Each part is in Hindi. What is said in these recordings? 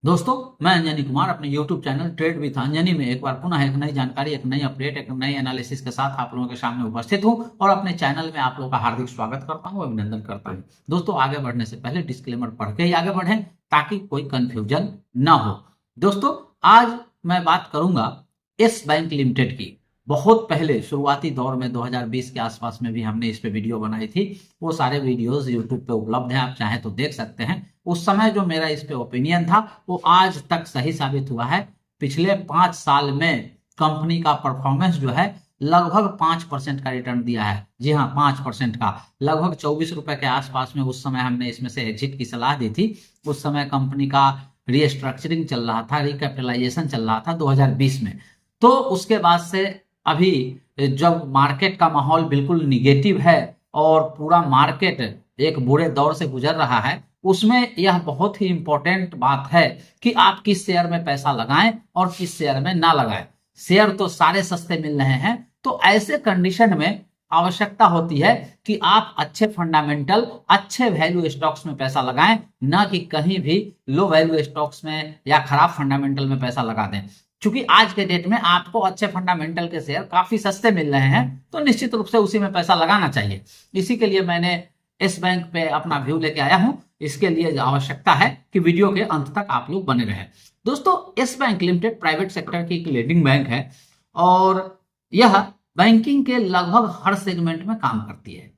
दोस्तों, मैं अंजनी कुमार अपने YouTube channel trade with Anjani में एक बार पुनः एक नई जानकारी, एक नई अपडेट, एक नई एनालिसिस के साथ आप लोगों के सामने उपस्थित हूं और अपने चैनल में आप लोगों का हार्दिक स्वागत करता हूं, अभिनंदन करता हूं। दोस्तों, आगे बढ़ने से पहले डिस्क्लेमर पढ़ के ही आगे बढ़ें ताकि कोई कंफ्यूजन ना हो। दोस्तों, आज मैं बात करूंगा यस बैंक लिमिटेड की। बहुत पहले शुरुआती दौर में 2020 के आसपास में भी हमने इस पे वीडियो बनाई थी। वो सारे वीडियोस यूट्यूब पे उपलब्ध हैं, आप चाहें तो देख सकते हैं। उस समय जो मेरा इस पे ओपिनियन था वो आज तक सही साबित हुआ है। पिछले 5 साल में कंपनी का परफॉर्मेंस जो है लगभग 5% का रिटर्न दिया है। जी हाँ, 5% का, लगभग 24 रुपए के आसपास में उस समय हमने इसमें से एग्जिट की सलाह दी थी। उस समय कंपनी का रीस्ट्रक्चरिंग चल रहा था, रिकैपिटलाइजेशन चल रहा था 2020 में। तो उसके बाद से अभी जब मार्केट का माहौल बिल्कुल निगेटिव है और पूरा मार्केट एक बुरे दौर से गुजर रहा है, उसमें यह बहुत ही इंपॉर्टेंट बात है कि आप किस शेयर में पैसा लगाएं और किस शेयर में ना लगाएं। शेयर तो सारे सस्ते मिल रहे हैं, तो ऐसे कंडीशन में आवश्यकता होती है कि आप अच्छे फंडामेंटल, अच्छे वैल्यू स्टॉक्स में पैसा लगाएं, ना कि कहीं भी लो वैल्यू स्टॉक्स में या खराब फंडामेंटल में पैसा लगा दें। क्योंकि आज के डेट में आपको अच्छे फंडामेंटल के शेयर काफी सस्ते मिल रहे हैं, तो निश्चित रूप से उसी में पैसा लगाना चाहिए। इसी के लिए मैंने इस बैंक पे अपना व्यू लेके आया हूं। इसके लिए आवश्यकता है कि वीडियो के अंत तक आप लोग बने रहें। दोस्तों, yes bank limited private sector की एक लीडिंग बैंक है और यह बैंकिंग के लगभग हर सेगमेंट में काम करती है।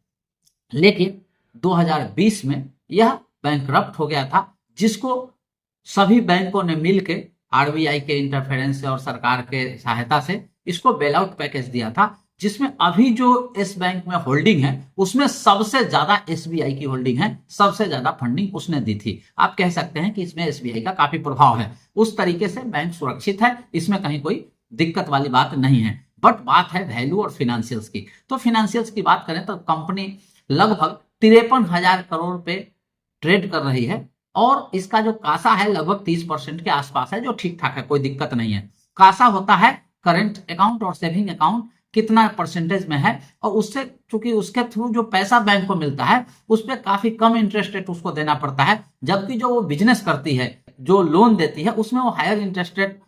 लेकिन 2020 में यह बैंकरप्ट हो गया था, जिसको सभी बैंकों ने मिलकर आरबीआई के इंटरफेरेंस से और सरकार के सहायता से इसको बेल आउट पैकेज दिया था, जिसमें अभी जो इस बैंक में होल्डिंग है उसमें सबसे ज्यादा एसबीआई की होल्डिंग है। सबसे ज्यादा फंडिंग उसने दी थी। आप कह सकते हैं कि इसमें एसबीआई का काफी प्रभाव है। उस तरीके से बैंक सुरक्षित है, इसमें कहीं कोई दिक्कत वाली बात नहीं है। बट बात है वैल्यू और फिनेंशियल्स की। तो फिनेंशियल्स की बात करें तो कंपनी लगभग 53,000 करोड़ पे ट्रेड कर रही है और इसका जो कासा है लगभग 30% के आसपास है, जो ठीक ठाक है, कोई दिक्कत नहीं है। कासा होता है करंट अकाउंट और सेविंग अकाउंट कितना परसेंटेज में है, और उससे चूंकि उसके थ्रू जो पैसा बैंक को मिलता है उस पर काफी कम इंटरेस्ट रेट उसको देना पड़ता है, जबकि जो वो बिजनेस करती है, जो लोन देती है, उसमें वो हायर इंटरेस्ट रेट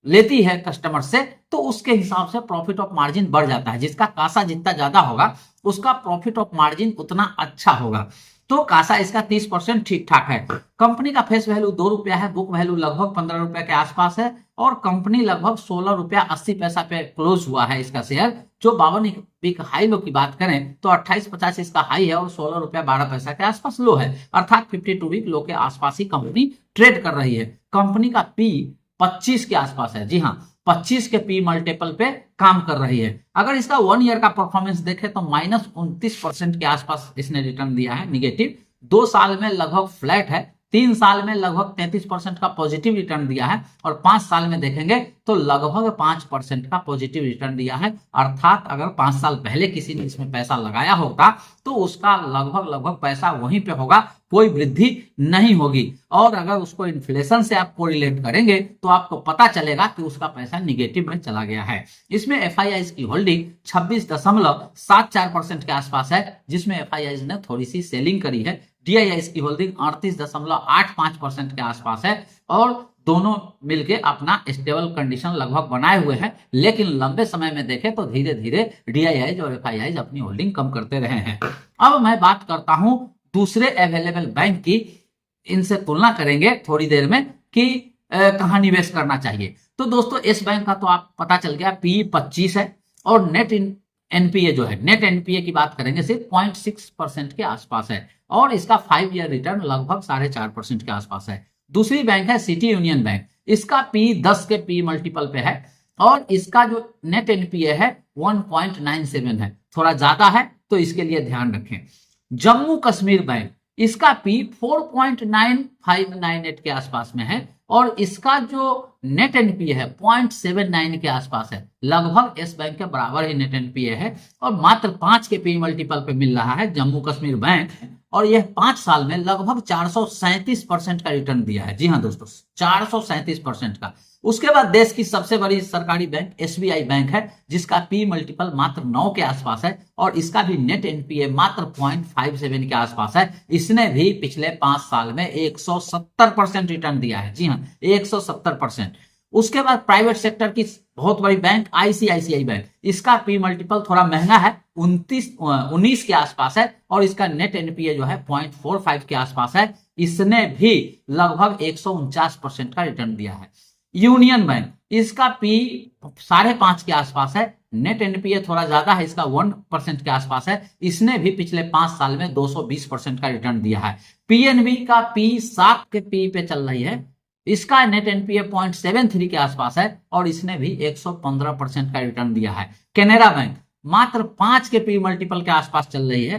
लेती है कस्टमर से, तो उसके हिसाब से प्रॉफिट ऑफ मार्जिन बढ़ जाता है। जिसका कासा जितना ज्यादा होगा उसका प्रॉफिट ऑफ मार्जिन उतना अच्छा होगा। तो कासा इसका 30% ठीक ठाक है। कंपनी का फेस वैल्यू 2 रुपया है, बुक वैल्यू लगभग 15 रुपया के आसपास है और कंपनी लगभग 16 रुपया 80 पैसा पे क्लोज हुआ है इसका शेयर। जो 52 वीक हाई लो की बात करें तो 28.50 इसका हाई है और 16 रुपया 12 पैसा के आसपास लो है, अर्थात 52 वीक लो के आसपास ही कंपनी ट्रेड कर रही है। कंपनी का पी 25 के आसपास है। जी हाँ, 25 के पी मल्टीपल पे काम कर रही है। अगर इसका 1 ईयर का परफॉर्मेंस देखें तो -29% के आसपास इसने रिटर्न दिया है निगेटिव। 2 साल में लगभग फ्लैट है, 3 साल में लगभग 33% का पॉजिटिव रिटर्न दिया है और 5 साल में देखेंगे तो लगभग 5% का पॉजिटिव रिटर्न दिया है। अर्थात अगर 5 साल पहले किसी ने इसमें पैसा लगाया होता तो उसका लगभग पैसा वहीं पे होगा, कोई वृद्धि नहीं होगी। और अगर उसको इन्फ्लेशन से आप कोरिलेट करेंगे तो आपको पता चलेगा कि उसका पैसा निगेटिव में चला गया है। इसमें एफआईआई की होल्डिंग 26.74% के आसपास है, जिसमें एफआईआई ने थोड़ी सी सेलिंग करी है। डीआईआई की होल्डिंग 38.85% के आसपास है और दोनों मिलके अपना स्टेबल कंडीशन लगभग बनाए हुए हैं। लेकिन लंबे समय में देखें तो धीरे धीरे डीआईआई और एफआईआई अपनी होल्डिंग कम करते रहे हैं। अब मैं बात करता हूं दूसरे अवेलेबल बैंक की। इनसे तुलना करेंगे थोड़ी देर में कि कहां निवेश करना चाहिए। तो दोस्तों, इस बैंक का तो आप पता चल गया, पी 25 है और नेट एनपीए जो है, नेट एनपीए की बात करेंगे सिर्फ 0.6% के आसपास है और इसका 5 ईयर रिटर्न लगभग 4.5% के आसपास है। दूसरी बैंक है सिटी यूनियन बैंक। इसका पी 10 के पी मल्टीपल पे है और इसका जो नेट एनपीए है 1.97 है, थोड़ा ज्यादा है, तो इसके लिए ध्यान रखें। जम्मू कश्मीर बैंक, इसका पी 4.9598 के आसपास में है और इसका जो नेट एनपीए है 0.79 के आसपास है, लगभग इस बैंक के बराबर ही नेट एनपीए है और मात्र 5 के पी मल्टीपल पे मिल रहा है जम्मू कश्मीर बैंक। और यह 5 साल में लगभग 437% का रिटर्न दिया है। जी हाँ दोस्तों, 437% का। उसके बाद देश की सबसे बड़ी सरकारी बैंक एसबीआई बैंक है, जिसका पी मल्टीपल मात्र 9 के आसपास है और इसका भी नेट एनपीए मात्र 0.57 के आसपास है। इसने भी पिछले 5 साल में 170% रिटर्न दिया है। जी हाँ, 170%। उसके बाद प्राइवेट सेक्टर की बहुत बड़ी बैंक आईसीआईसीआई बैंक, इसका पी मल्टीपल थोड़ा महंगा है, 19 के आसपास है और इसका नेट एनपीए जो है 0.45 के आसपास है। इसने भी लगभग 149% का रिटर्न दिया है। यूनियन बैंक, इसका पी 5.5 के आसपास है, नेट एनपीए थोड़ा ज्यादा है, इसका 1% के आसपास है। इसने भी पिछले 5 साल में 220% का रिटर्न दिया है। पीएनबी का पी 7 के पी पे चल रही है, इसका नेट एनपीए 0.73 के आसपास है और इसने भी 115% का रिटर्न दिया है। कैनरा बैंक मात्र 5 के पी मल्टीपल के आसपास चल रही है,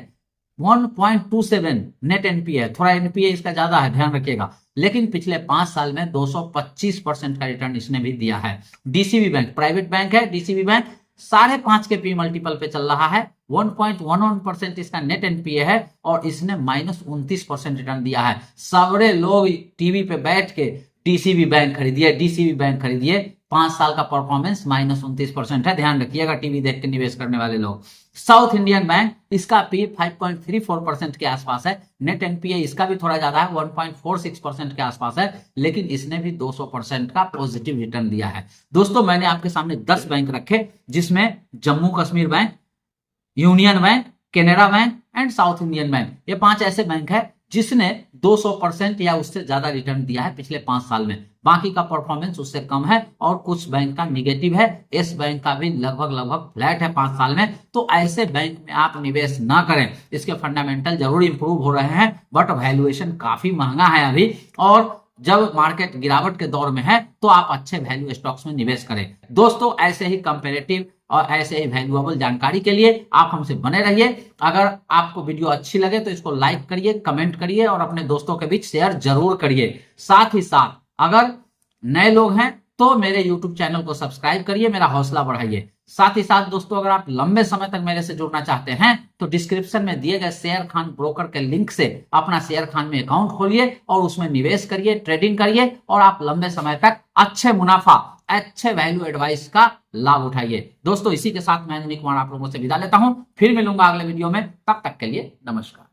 1.27 नेट एनपीए, थोड़ा एनपीए इसका ज्यादा है, ध्यान रखिएगा, लेकिन पिछले 5 साल में 225% का रिटर्न इसने भी दिया है। डीसीबी बैंक प्राइवेट बैंक है, डीसीबी बैंक 5.5 के पी मल्टीपल पे चल रहा है, 1.11% इसका नेट एनपीए है और इसने -29% रिटर्न दिया है। सारे लोग टीवी पे बैठ के डीसीबी बैंक खरीदिए, डीसीबी बैंक खरीदिए। 5 साल का परफॉर्मेंस -29% है, ध्यान रखिएगा टीवी देख के निवेश करने वाले लोग। साउथ इंडियन बैंक, इसका पी 5.34% के आसपास है, नेट एनपीए इसका भी थोड़ा ज्यादा है, 1.46% के आसपास है, लेकिन इसने भी 200% का पॉजिटिव रिटर्न दिया है। दोस्तों, मैंने आपके सामने 10 बैंक रखे, जिसमें Jammu Kashmir bank, union bank, Canara bank and south Indian bank, ये 5 ऐसे बैंक है जिसने 200% या उससे ज्यादा रिटर्न दिया है पिछले 5 साल में। बाकी का परफॉर्मेंस उससे कम है और कुछ बैंक का निगेटिव है। इस बैंक का भी लगभग फ्लैट है 5 साल में। तो ऐसे बैंक में आप निवेश ना करें, इसके फंडामेंटल जरूर इंप्रूव हो रहे हैं बट वैल्यूएशन काफी महंगा है अभी, और जब मार्केट गिरावट के दौर में है तो आप अच्छे वैल्यू स्टॉक्स में निवेश करें। दोस्तों, ऐसे ही कंपेरेटिव और ऐसे ही वैल्यूएबल जानकारी के लिए आप हमसे बने रहिए। अगर आपको वीडियो अच्छी लगे तो इसको लाइक करिए, कमेंट करिए और अपने दोस्तों के बीच शेयर जरूर करिए। साथ ही साथ अगर नए लोग हैं तो मेरे YouTube चैनल को सब्सक्राइब करिए, मेरा हौसला बढ़ाइए। साथ ही साथ दोस्तों, अगर आप लंबे समय तक मेरे से जुड़ना चाहते हैं तो डिस्क्रिप्शन में दिए गए शेयर खान ब्रोकर के लिंक से अपना शेयर खान में अकाउंट खोलिए और उसमें निवेश करिए, ट्रेडिंग करिए और आप लंबे समय तक अच्छे मुनाफा, अच्छे वैल्यू एडवाइस का लाभ उठाइए। दोस्तों, इसी के साथ मैं अनिल कुमार आप लोगों से विदा लेता हूं, फिर मिलूंगा अगले वीडियो में। तब तक के लिए नमस्कार।